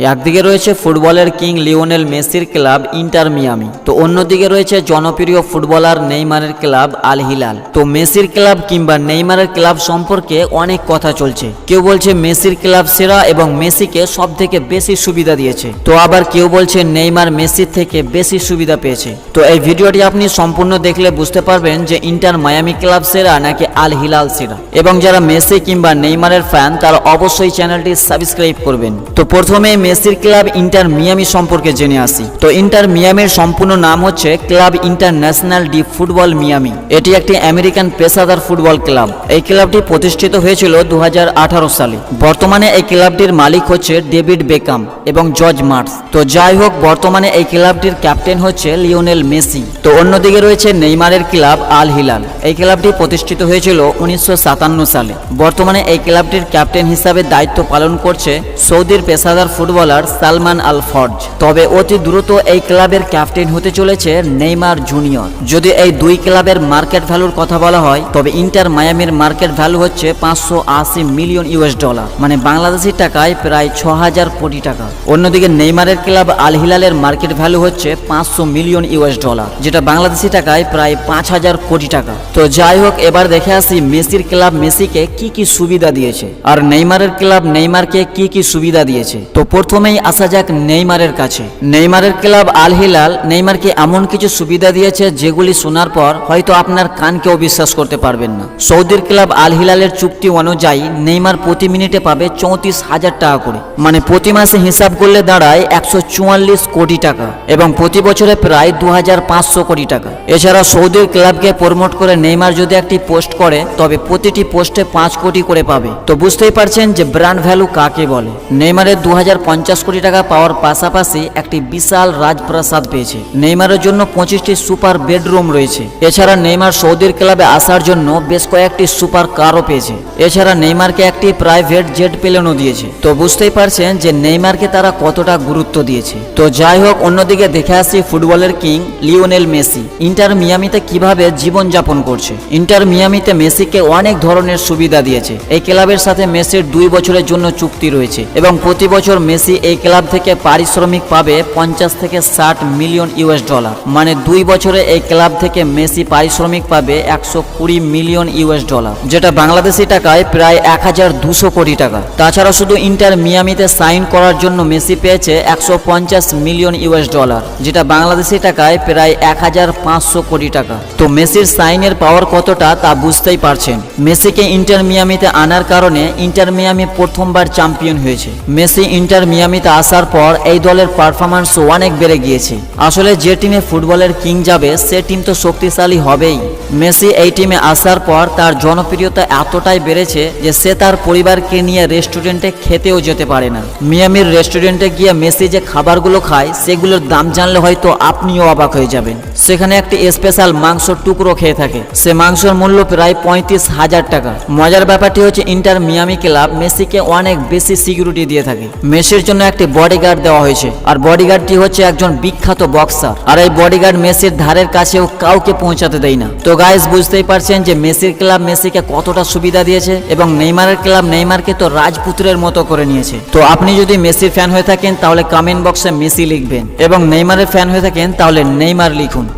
একদিকে রয়েছে ফুটবলের কিং লিওনেল মেসির ক্লাব ইন্টার মিয়ামি, তো অন্যদিকে রয়েছে জনপ্রিয় ফুটবলার নেইমারের ক্লাব আল হিলাল। তো মেসির ক্লাব কিংবা নেইমারের ক্লাব সম্পর্কে অনেক কথা চলছে। কেউ বলছে মেসির ক্লাব সেরা এবং মেসিকে সব থেকে বেশি সুবিধা দিয়েছে, তো আবার কেউ বলছে নেইমার মেসির থেকে বেশি সুবিধা পেয়েছে। তো এই ভিডিওটি আপনি সম্পূর্ণ দেখলে বুঝতে পারবেন যে ইন্টার মায়ামি ক্লাব সেরা নাকি আল হিলাল সেরা। এবং যারা মেসি কিংবা নেইমারের ফ্যান তারা অবশ্যই চ্যানেলটি সাবস্ক্রাইব করবেন। তো প্রথমে মেসির ক্লাব ইন্টার মিয়ামি সম্পর্কে জেনে আসি। তো ইন্টার মিয়ামির সম্পূর্ণ নাম হচ্ছে club international D football Miami. এটি একটি আমেরিকান পেশাদার ফুটবল ক্লাব। এই ক্লাবটি প্রতিষ্ঠিত হয়েছিল 2018 সালে। বর্তমানে এই ক্লাবটির মালিক হচ্ছে ডেভিড বেকাম এবং জর্জ মার্টস। তো যাই হোক, বর্তমানে এই ক্লাবটির ক্যাপ্টেন হচ্ছে লিওনেল মেসি। তো অন্যদিকে রয়েছে নেইমারের ক্লাব আল হিলাল। এই ক্লাবটি প্রতিষ্ঠিত হয়েছিল 1957 সালে। বর্তমানে এই ক্লাবটির ক্যাপ্টেন হিসাবে দায়িত্ব পালন করছে সৌদির পেশাদার ফুটবলার সালমান আল ফর্জ। তবে অতি দ্রুত এই ক্লাবের ক্যাপ্টেন হতে চলেছে নেইমার জুনিয়র। যদি এই দুই ক্লাবের মার্কেট ভ্যালুর কথা বলা হয় তবে ইন্টার মায়ামির মার্কেট ভ্যালু হচ্ছে 580 মিলিয়ন ইউএস ডলার, মানে বাংলাদেশি টাকায় প্রায় 6000 কোটি টাকা। অন্যদিকে নেইমারের ক্লাব আল হিলালের মার্কেট ভ্যালু হচ্ছে 500 মিলিয়ন ইউএস ডলার, যেটা বাংলাদেশি টাকায় প্রায় 5000 কোটি টাকা। তো যাই হোক, এবার দেখে আসি মেসির ক্লাব মেসিকে কি কি সুবিধা দিয়েছে আর নেইমারের ক্লাব নেইমারকে কি কি সুবিধা দিয়েছে। তো প্রথমেই আসা যাক নেইমারের কাছে। নেইমারের ক্লাব আল হিলাল নেইমারকে এমন কিছু সুবিধা দিয়েছে যেগুলি শোনার পর হয়তো আপনার কানকেও বিশ্বাস করতে পারবেন না। সৌদির ক্লাব আল হিলালের চুক্তি অনুযায়ী নেইমার প্রতি মিনিটে পাবে 34,000 টাকা করে, মানে প্রতি মাসে হিসাব করলে দাঁড়ায় 144 কোটি টাকা এবং প্রতি বছরে প্রায় 2500 কোটি টাকা। এছাড়া সৌদির ক্লাবকে প্রমোট করে নেইমার যদি একটি পোস্ট করে তবে প্রতিটি পোস্টে 5 কোটি করে পাবে। তো বুঝতেই পারছেন যে ব্র্যান্ড ভ্যালু কাকে বলে। নেইমারের 2050 কোটি টাকা পাওয়ার পাশাপাশি একটি বিশাল রাজপ্রাসাদ পেয়েছে। নেইমারের জন্য 25টি সুপার বেডরুম রয়েছে। এছাড়া নেইমার সৌদির ক্লাবে আসার জন্য বেশ কয়েকটি সুপার কারও পেয়েছে। এছাড়া নেইমারকে একটি প্রাইভেট জেট প্লেনও দিয়েছে। তো বুঝতেই পারছেন যে নেইমারকে তারা কতটা গুরুত্ব দিয়েছে। তো যাই হোক, অন্যদিকে দেখে আসি ফুটবলের কিং লিওনেল মেসি ইন্টার মিয়ামিতে কিভাবে জীবনযাপন করছে। ইন্টার মিয়ামিতে মেসিকে অনেক ধরনের সুবিধা দিয়েছে। এই ক্লাবের সাথে মেসির 2 বছরের জন্য চুক্তি রয়েছে এবং প্রতি বছর মেসি এই ক্লাব থেকে পারিশ্রমিক পাবে 50 থেকে 60 মিলিয়ন ইউএস ডলার, মানে 2 বছরে এই ক্লাব থেকে মেসি পারিশ্রমিক পাবে 120 মিলিয়ন ইউএস ডলার, যেটা বাংলাদেশি টাকায় প্রায় 1200 কোটি টাকা। তাছাড়া শুধু ইন্টার মিয়ামিতে সাইন করার জন্য মেসি পেয়েছে 150 মিলিয়ন ইউএস ডলার, যেটা বাংলাদেশি টাকায় প্রায় 1500 কোটি টাকা। তো মেসির সাইনের পাওয়ার কতটা তা বুঝতেই পারছেন। মেসিকে ইন্টার মিয়ামিতে আনার কারণে ইন্টার মিয়ামি প্রথমবার চ্যাম্পিয়ন হয়েছে। মেসি ইন্টার মিয়ামিতে আসার পর এই দলের পারফরম্যান্স অনেক বেড়ে গিয়েছে। আসলে যে টিমে ফুটবলের কিং যাবে সে টিম তো শক্তিশালী হবেই। মেসি এই টিমে আসার পর তার জনপ্রিয়তা এতটাই বেড়েছে যে সে তার পরিবারকে নিয়ে রেস্টুরেন্টে খেতেও যেতে পারে না। মিয়ামির রেস্টুরেন্টে গিয়ে মেসি যে খাবারগুলো খায় সেগুলোর দাম জানলে হয়তো আপনিও অবাক হয়ে যাবেন। সেখানে একটি স্পেশাল মাংসর টুকরো খেয়ে থাকে, সে মাংসের মূল্য প্রায় 35,000 টাকা। মজার ব্যাপারটি হচ্ছে ইন্টার মিয়ামি ক্লাব মেসিকে অনেক বেশি সিকিউরিটি দিয়ে থাকে। মেসির জন্য একটি বডিগার্ড দেওয়া হয়েছে আর বডিগার্ডটি হচ্ছে একজন বিখ্যাত বক্সার, আর এই বডিগার্ড মেসির ধারের কাছেও কাউকে পৌঁছাতে দেয় না। তো গাইস, বুঝতেই পারছেন যে মেসির ক্লাব মেসিকে কতটা সুবিধা দিয়েছে এবং নেইমারের ক্লাব নেইমারকে তো রাজপুত্রের মতো করে নিয়েছে। তো আপনি যদি মেসির ফ্যান হয়ে থাকেন তাহলে কমেন্ট বক্সে মেসি লিখবেন এবং নেইমারের ফ্যান হয়ে থাকেন তাহলে নেইমার লিখুন।